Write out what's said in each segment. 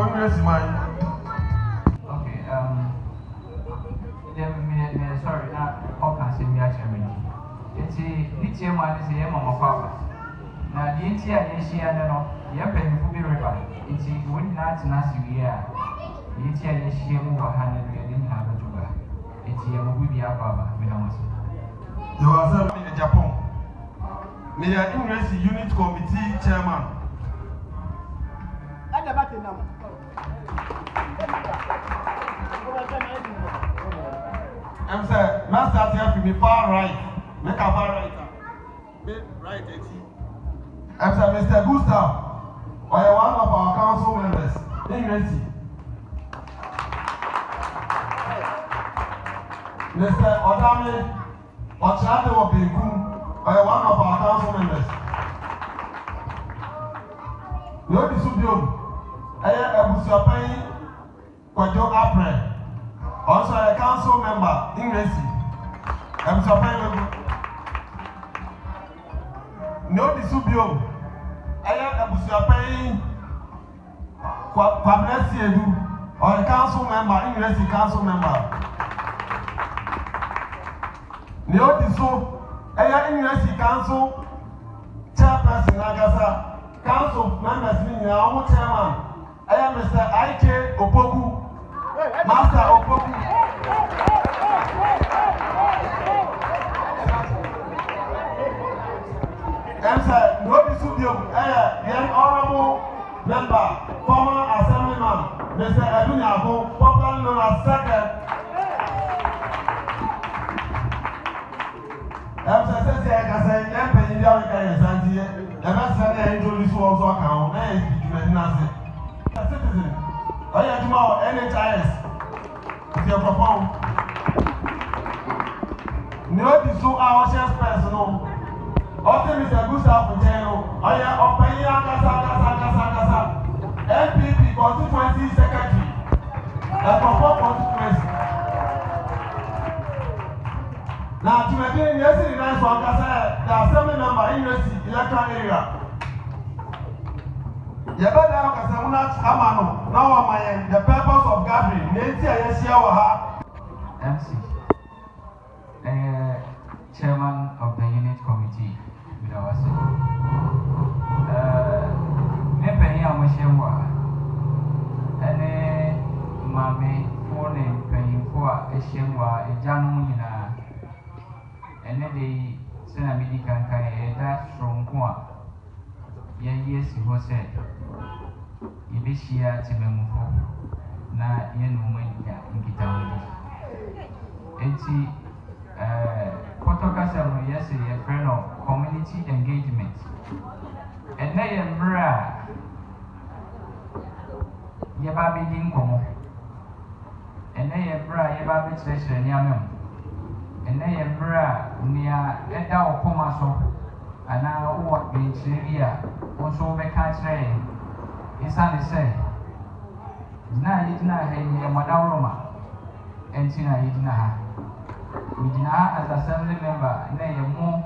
University mine. Okay, sorry, now how can say me actually? It's a chairman is a mama papa. Now the entire she and no, you're paying for the river. It's would not nasty year. The entire she move a hundred didn't have a sugar. It's a movie baba, we don't see. You are serving in Japan. Me a University Unit Committee Chairman. I'm saying, Master here for me far right. Make a far right. Make right, I'm saying, Mr. Gustav, or one of our council members, University. Mr. Odame, Ochade Obeku, or one of our council members. No disobedience. Ebusuapai Kwajo Apre. Also a council member, Ingresi. Ebusuapai no disobedience. Ebusuapai Kwablesi Edu, or a council member, Ingresi council member. No disobedience. Ingresi council chairperson Nagasa. Council members in your chairman. I am Mr. Ike Opoku, Master Opoku. I'm saying, no dispute. The honorable member, former assemblyman, Mr. Edunyabo, popularly known as Second. I'm saying, I say, I'm paying the other the best I introduce also account, a citizen. I am tomorrow NHIS. If you propose, no, this so our shares personal. Also, Mr. Gustav Pujeno, I am Opaya Kasa NPP constituency secretary. A proper constituency. Now, to maintain yesterday nice one, the assembly member in the electoral area. You better have a Samunat Amano. Now, the purpose of gathering, Nancy, I see our MC, chairman of the unit committee, with our Nepany Amashemwa, and Mammy, phone and paying for a Shemwa, a Janumina. And then they send a medical carrier that from Kwa. Yes, he was said. If it's here to me, now you know when you can get down. And see, Potokasa, yes, a friend of community engagement. And they are bra. Yababi Dinkomo. And they are bra, Yababi Treasure, Yamam. And they are bra near Edda Pomaso, and now what being Syria, also the country. It's only say, now you deny a Madaroma, and Tina Yidna. We deny as assembly member, nay, more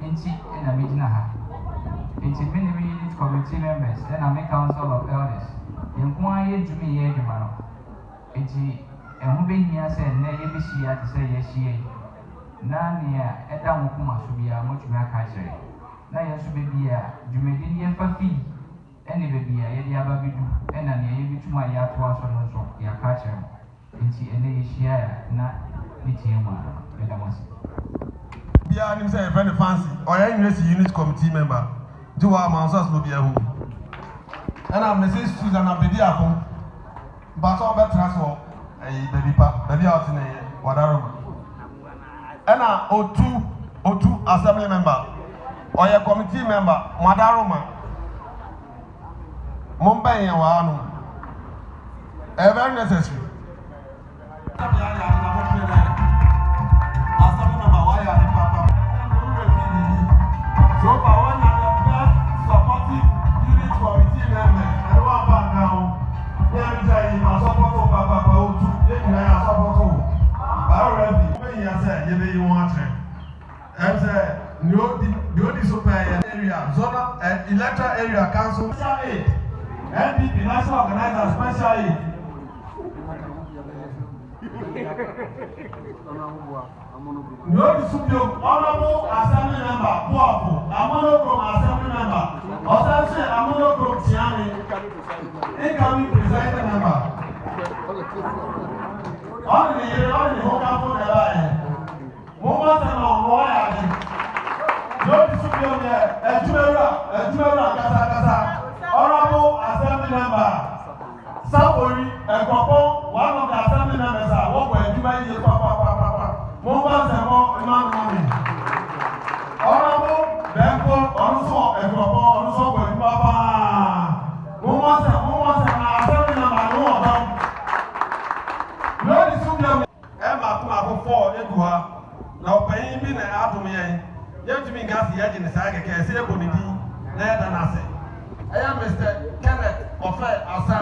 inti and a midna. It's many unit committee members, then I make council of elders. Inquire to me, Yedimano. It's a moving here said, nay, you be she to say yes, she. Nania, Edam Kuma should be a much more catcher. Naya should be a Jumedian Fafi, any baby, a Yababidu, and an Yabi to my Yatwas on your catcher. And she and share not Nitiama, Edamas. Bia himself very fancy, or a University Unit Committee member. Do our Mounsas will be a home. And I'm Mrs. Susan Abedia home, but all better transfer a baby out in a whatever. And O2 assembly member or a committee member, Madaroma Mumbai and Wano. Very necessary. So far, one of the best supportive unit committee members, and one back now, they are support Papa O2, they are support. You want it. I'm saying, no, the super area, zona, and electoral area council. NPP National Organizer Special Aid. Lord Supio, Honorable Assembly Member, Puapo, Amonochrome Assembly Member, Osache Amonochrome Tiani, incoming presiding member. On the Hokapo Nelaye, Moment and Royal. Lord Supio, Ejumera Kasa, Honorable Assembly Member, Sapori, one of the Assembly members, what were you Papa. Moment and more, Honorable Benko, also a couple, also with Papa. Moment and Assembly Member, no of them. Lord Supio, Emma Kumako 4, Egua, now paying me an atom. Yet to me, gas the agent is like a say, Bonidi, than I say. I am Mr. Kenneth Ofe Asa.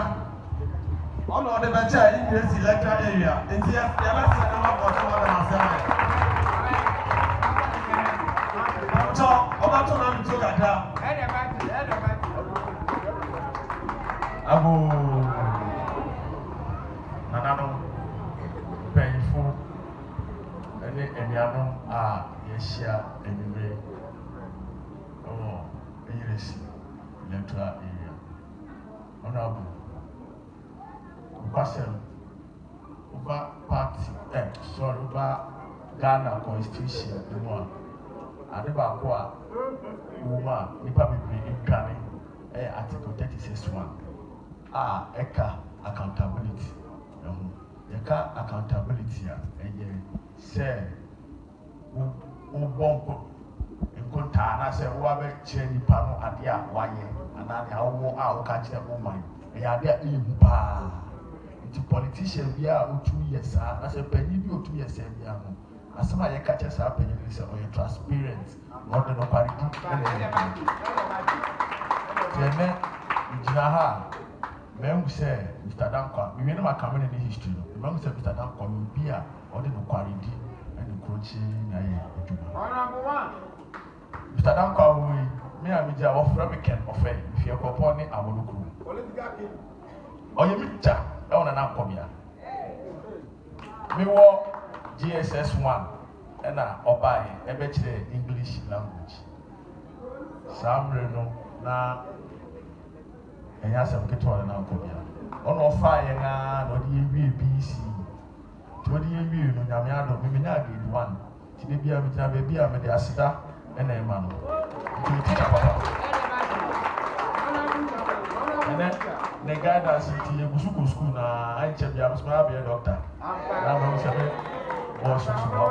On the bench in this electoral area, in the last number of more than assembly. So, about to them to that. Ago Nanano painful and Yano are Yesia anyway. Oh, English electoral area. Honorable. Question over party, over Ghana constitution, the one. And the Bakwa woman, Nipa Bibi in Ghana, Article 36(1). Eka accountability. Eka accountability, say, Ubonko, in Contana, say, Wabe Chenny Pano Adia, Waye, and I will catch a woman. There to politician we are 2 years, as a penny 2 years, as some of your catches are penny or your transparent, not the parity. Jaha, men say, Mr. Danko, we may not come in the history. Remember, Mr. Danko will be a ordinary quality and the coaching. Mr. Danko, me and me of Remican of if you're upon it, I will look. Or you meet Jack. I want to come here. Me walk GSS 1 and I buy a better English language. Some no na and yes, I'm getting one now. Come here. On no fire na no the BBC. To the review no Yamiano, Mimina did one. To the beer with a baby, I'm the Asida and a man. To teach Papa. And then the guy that's in the Busuku school now, I check the Absma be a doctor. I'm was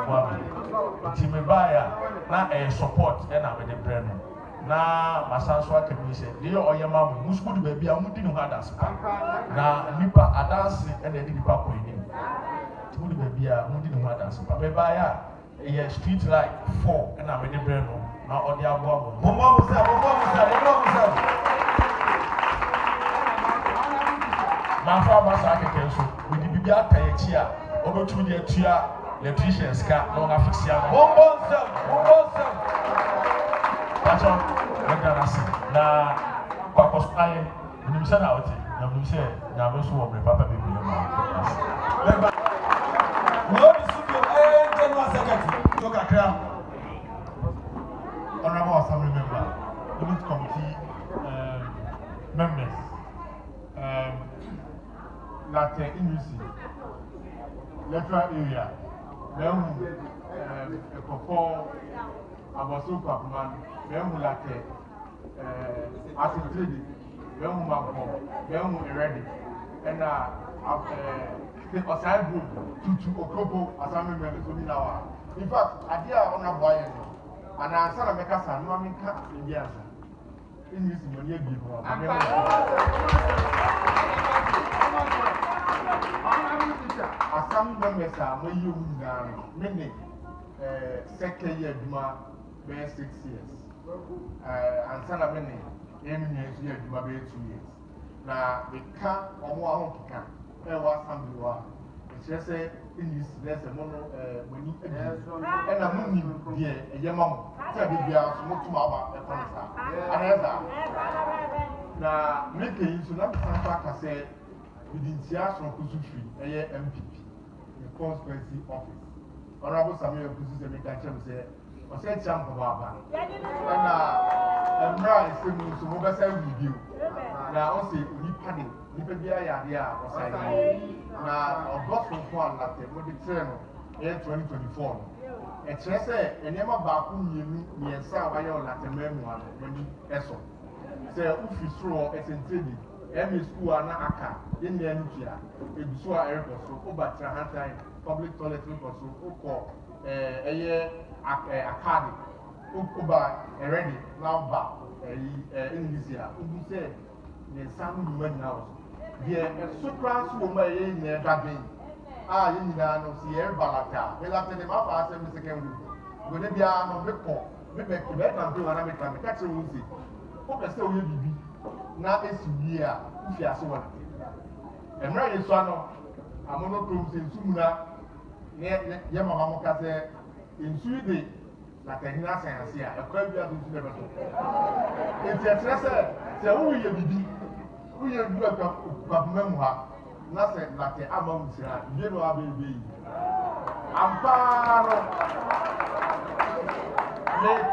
one. Timmy Baya, not a support, and I'm in the brain. Now, my son's work can be said, dear or your mom, who's good baby, I'm not doing that. Now, Nipa, I dance and they did the papa in him. Good baby, I'm not doing that. But Baya, a street light 4, and I'm in the brain. Now, on the album, Mama was there. My father was with the Bibia Tayachia, over to the Tia, electrician's car, no affixia. That's all. Now, Papa's eye, when you said out, you say, now also want my papa baby. What is your General Secretary? Look at Crown. Honorable Assembly Member, Unit Committee members. Like in electoral area, then a couple about so man, then like as a trading, then we ready, and a side group to Okobo Assembly members will be now. In fact, I dear on a boy, and I saw a make us a normal cat in the answer. In this money, Assembly members are when you many second year, 6 years. And some of many years, 2 years. Now, we can't or more can. There was some it's just a in this there's a mono when you and a moon here, a young mom, tell me, we are smoke to my and na make yi so na san fa ka say within tia so ko su free MPP the constituency office honorable Samuel Kusu say make a chem say o say champ baba na emra isemu so mo be say review na o say nipa bia ya de a o say na ogoso ko alate mo de tre no 2024 e kire say enema ba ku mienu miensa ba ye olate memu ano mani eso say ufi suro esentedi emi school ana aka yen ya ntia ebiso a airport so obatra hantai public toilet ko so ukọ akadi ukuba already now ba Indonesia ubu say ne samu man now the supra so ma ye ne daben yen nyina no si e balata we lafte de ma fa asem second week go de bia no me ko me be campaign wana me ka catch we see o be say o ye bibi na esiwie a ufi ase wona emra yesu ano amono promise nsumuna ye mama mo ka say nsu de na tehina sense a ekwa bia do nsu de beto enti etre se wo ye bibi wo ye du akwa memu ha na se na te ama usira ye no abebe amparo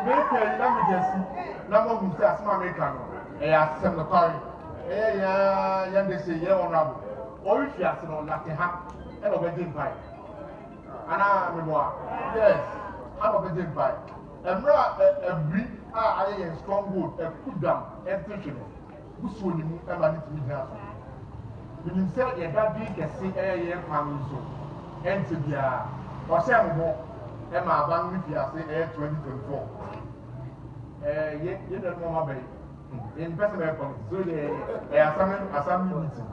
me ke ina mi jesi na mo hu se asma America no asem no kari ya de se ye honorable o fi ase no na te ha e no be dey by ana me boa yes ha no be dey by emra every aye strong hold kudam everything buso ni mu e ma ni timi na so binim se ye da bi kese ye kwanu so ente bia o se mo e ma ban ni fi ase 2024 ye da mo ma be in personal politics so the assembly meeting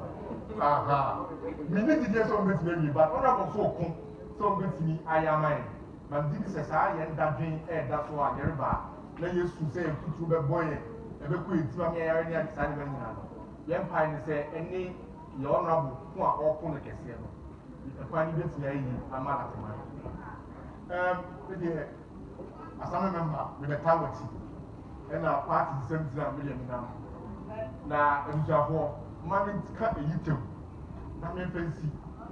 me need to get some bit maybe but honorable so kun so bit me ayamai man did say sa ye ndadwen da so a yereba na yesu say kutu be boy e be ko etima me yare ni asa ni nyina no ye mpai ni say eni ye honorable ko a okun ne kese no e kwa ni bit me ayi amala tema the assembly member me be tawati and our party same million now. Na Ujafo, Mammy cut a YouTube. Mammy fancy.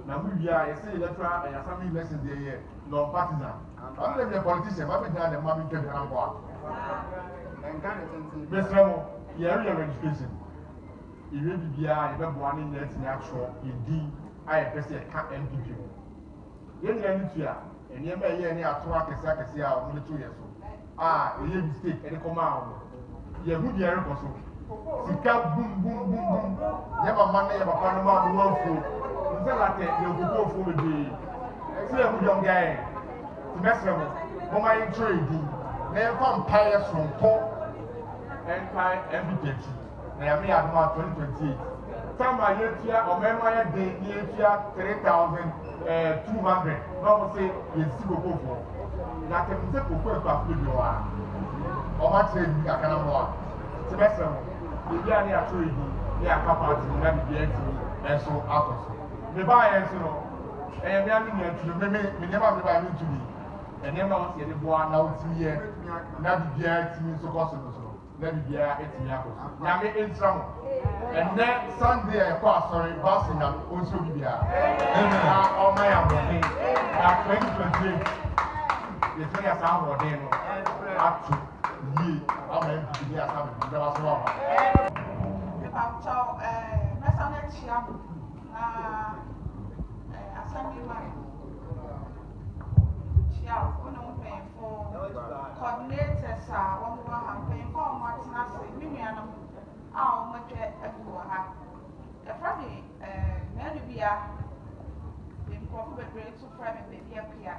Now we are a say electoral and assembly election there, no partisan. I'm not a politician, Mammy done and Mammy can have one. Miss Ramo, the area registration. You will be a one in net natural, indeed, I press a cat MPP. Yen Yantia, and Yama Yanni are 2 hours, only 2 years old. A mistake and come out. You good year also. Sika boom boom boom boom. Never money, never Panama, one fool. Instead like you go for the day. See a good young guy. To mess them, Mama in trading. Never vampires from top and pie MPP. I am here at 2028. Some are here or memory day near 3,200. No, say, you see go for. Na tem se kokwe kwa fudu wa o ma tre bi aka na mo ti bese mo bi ani ato yi ni aka party na bi enti enso akoso me ba ye enso no me ani ni enti me ne ba me ba ni tu bi ene ma o se de bo na o ti ye na bi enti mi so koso no so na bi enti mi akoso na me entra mo ene Sunday e kwa sorry ba se na o so bi bia na o ma ya mo ni na 2028 the thing is I'm ordaining up to ye. I'm going to be a family. There was one. Assemblyman. Coordinators are one who are paying for what's not saying. I'll make it everywhere. The Friday, many be a incorporate great to private baby up here.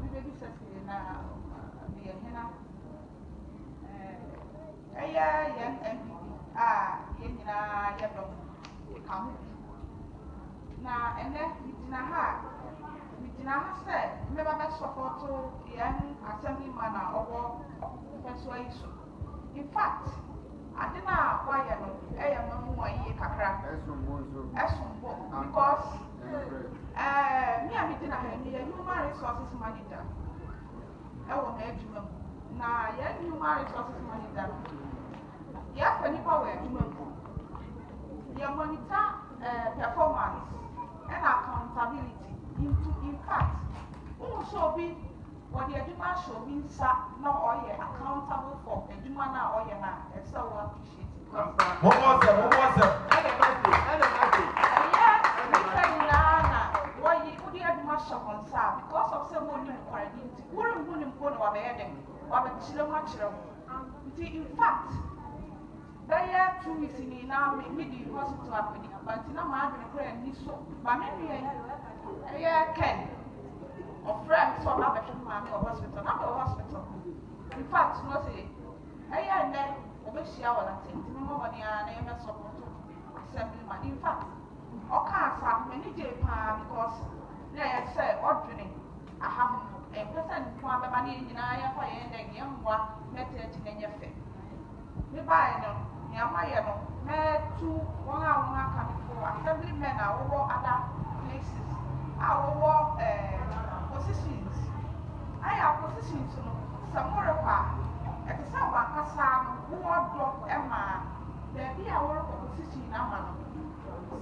We baby says now, be a henna. Young MPP. Yena, come. Now, and then we did not say, never best support to young assemblyman or persuasion. In fact, I did not acquire no, because me and me didn't have any human resources manager. I will make you now, young human resources manager. Yes, when you power, you monitor performance and accountability. In fact, show be what the Eduma show be no or accountable for Eduma now or yana, and so appreciate it. What was it? Why you put the Eduma shop on sale because of some money quarantine. Wouldn't put him on our head or the children. In fact, they are 2 weeks in now, maybe hospital happening, but in a matter of prayer, and so, but maybe I can. Or friends or not a hospital, not a hospital. In fact, no say, I then obviously I will attend to money and I am a support assemblyman. In fact, or can't have many day because they say ordering. I have a person who have money in I have a young one method in your face. Me buy no, Yamaya no, me 2 1 hour coming for assemblymen are over other places. Our positions. I have positions somewhere apart. At the same time, who are drop Emma, there be our position in Amano.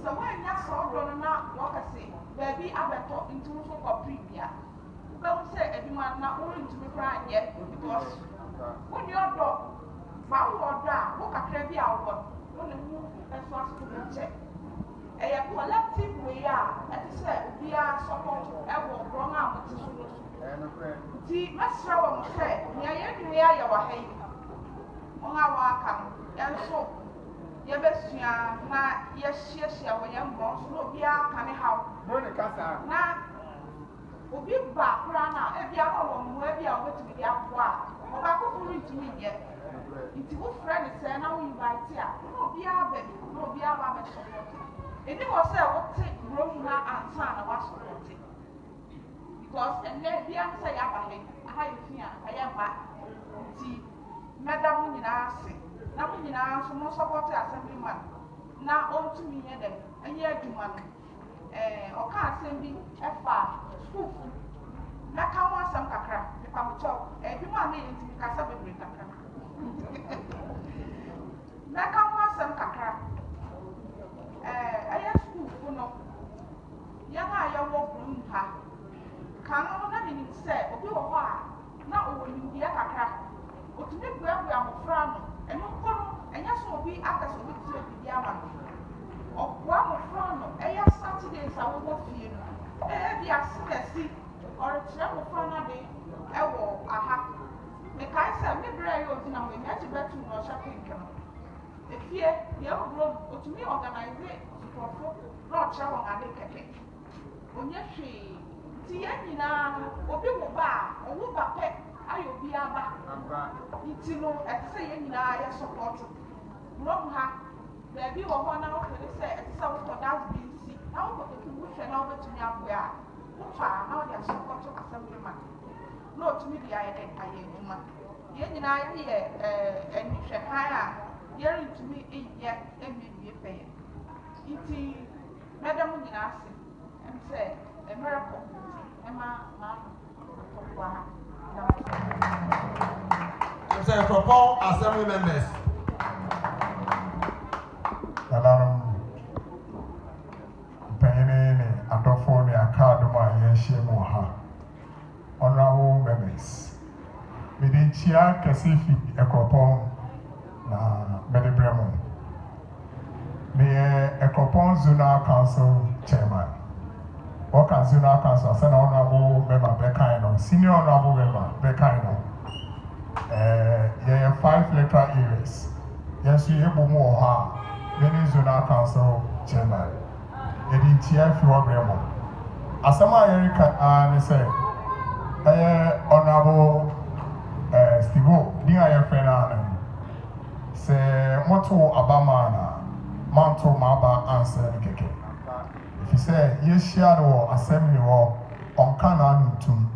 So when you saw Donna, what I say, there be other talk into a previa. Don't say everyone not willing to be crying yet because when you're drop, Bow or down, look at Crabby out when you move as fast to check. A collective we are, as I said, we are support ever grown up with the solution. The master of say, we are your hay on our account, and so your best yes, our young boss, no, we are coming out. Now, we'll be back now, every hour where we are going to be up. Or back to me yet. It's good friend, and now we invite here. No, be our baby, no, be our support. It was what take Rona and son of us because and then the answer I am back. See, Madame Minasi, now we now so no support assemblyman. Now on to me and year to man. Or can't send me a far school. Now come on some cacra, if I'm talk, and you want me into Cassava Cacra. Now come on some cacra. I have school for no young I walk room ha. Can I mean say, or do a while, not when you get a crack, or to make where we are from, and no column, and yes, will be after so big to the Yaman. Or one from, Saturdays I will go for you. Be a sea or a travel from a day, I will, aha. Make I say, maybe I was in a way, not to bet to no shopping. If here, you have grown, or to me organize it, not travel and make it. When you see, Tiana, or be bar, or will pet, I will be a bar. It's no, at saying I support. Rob her, there be 1 hour for the say, and so for that being sick. Now, but if you wish an over to me up where, now they are support of assemblyman. No, to me, I am human. Yen and I hear, and you shall hire. Hearing to me, yet, and maybe a pay. It Madame Minasi, and say, a miracle, Emma, You say, propose assembly members. Honorable members, Medicia Cassifi, a cropon. Na Medibremo. Me a Cropon Zonal Council Chairman. What can Zonal Council send honorable member Bekino, senior honorable member Bekino? Yeah, 5 letter areas. Yes, we have more. Many Zonal Council Chairman. Editia Fiwabremo. Asama Erika and say, honorable Steve, near friend. Say, Moto Abamana, Manto Maba answer keke. If you say, yes, shadow assembly or on Canon tum.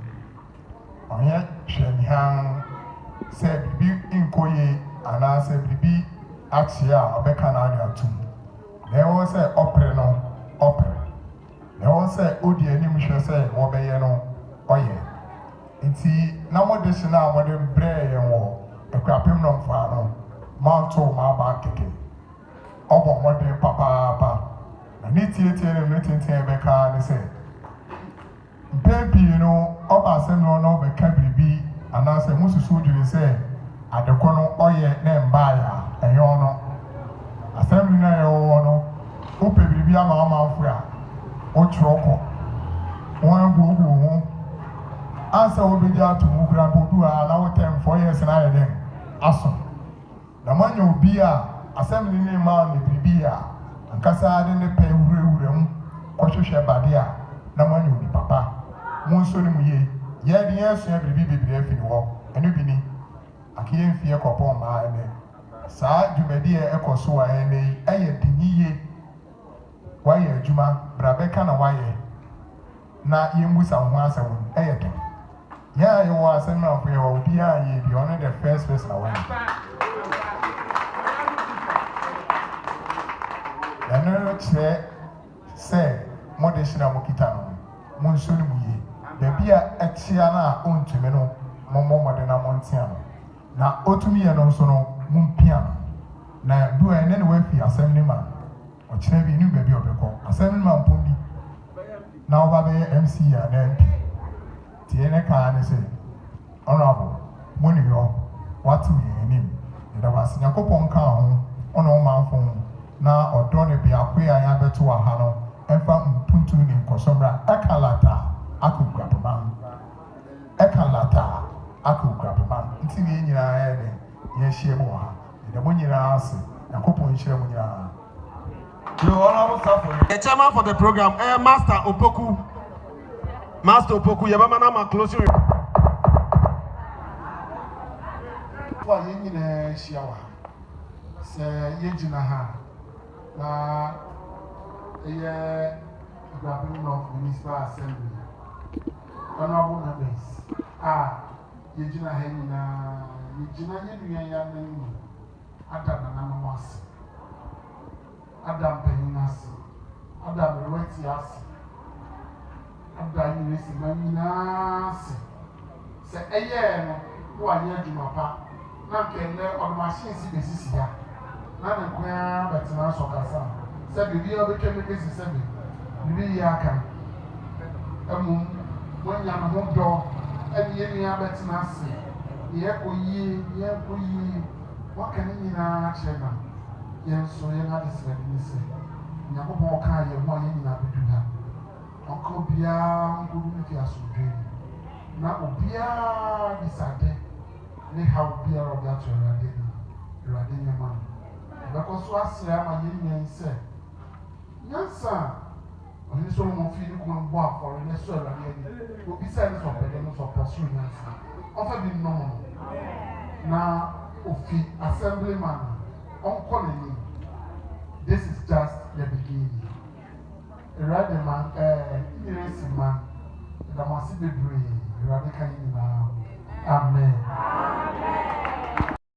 On yet, Shenhang said, be in Koye, and I said, be Axia, or Becanania tum. There was a opera. There was a Odi animation say, Wabeyano, oye. It's now what this now, what the bray and war, a crapim no fano. manto ma ba keke obo modern papa na ni tie no metintin be ka ne say baby no oba asem no be ka bibi ana say mususu dwere say adekọ no oye na mba ya enyo no asem na ye wo no o pe bibi ama amanfo a o chiroko won gugu ho ansa wo be dia to mu kra bodu a na wo tem 4 years na ye dem aso na manya obi a asem ni ma ne bibi a nkasa de ne pe wure mu kwohwehwe bade a na manya obi papa mo nso ni mu ye ye de ye so ya bibi afi ni wo eno bi ni akiye mfie kopon ma ene saa dwumadi e ekoso a ene eye diniye waye adwuma brabeka na waye na yembusa ho asem eye de ya ye wo asem na afo ye wo bi a ye bi on the first person away eno che se modeshina mokita no mo nso ni mu ye bebi a etia na ontumi no mommo modena montia no na otumi ye no nso no mumpia na do ene ne wafi asem ni ma o kire bi ni bebi obekọ asem ni ma mpondi na oba be MC ya na MP tie ne ka ne se honorable moni yo watu ye nim da wasi yakopon ka ho ono manfo na odo ne bia kwea ya beto ha no emfa mpuntu ni nkosomra ekalata akugradoma ekalata akugradoma nti ne nyina ya ne ye hie mo ha ne mo nyina ase yakopon hire mo nyina. You honorable sir, the chairman for the program, Master Opoku. Master Opoku, Yabamana ma closing. Wa yenyi na shiawa. Se yejina ha. Na eye grabbing of municipal assembly. Honorable members. Yejina ha nyina yejina nyenu ya na ni. Adana na mamasi. Adam Peninasi, Adam Retias, Adam Resimaninasi. Say a year, who are near Jumapa, Nankin on machines in the Sisia, Nan and Quia, but now Socasa. Said the deal became a business, the Yaka. When young home dog, and Yemi Abetinasi, the Echo ye, what can you now, Chairman? Yes, so you have this say. Yakobo ka ye mo ye na bedu ha. Onko bia ngudu fi asodwe. Na obia bisade ne ha obia obi ato rade ni. Rade ni ma. Because so asira ma ye nyen se. Nyansa. Oni so mo fi ni ko mbo afore ne so rade ni. Obi say ni so pede no so pursue nyansa. Ofa bi no mo. Na ofi assemblyman on this is just the beginning. Rather man, man, the Masi Bedre, Radical.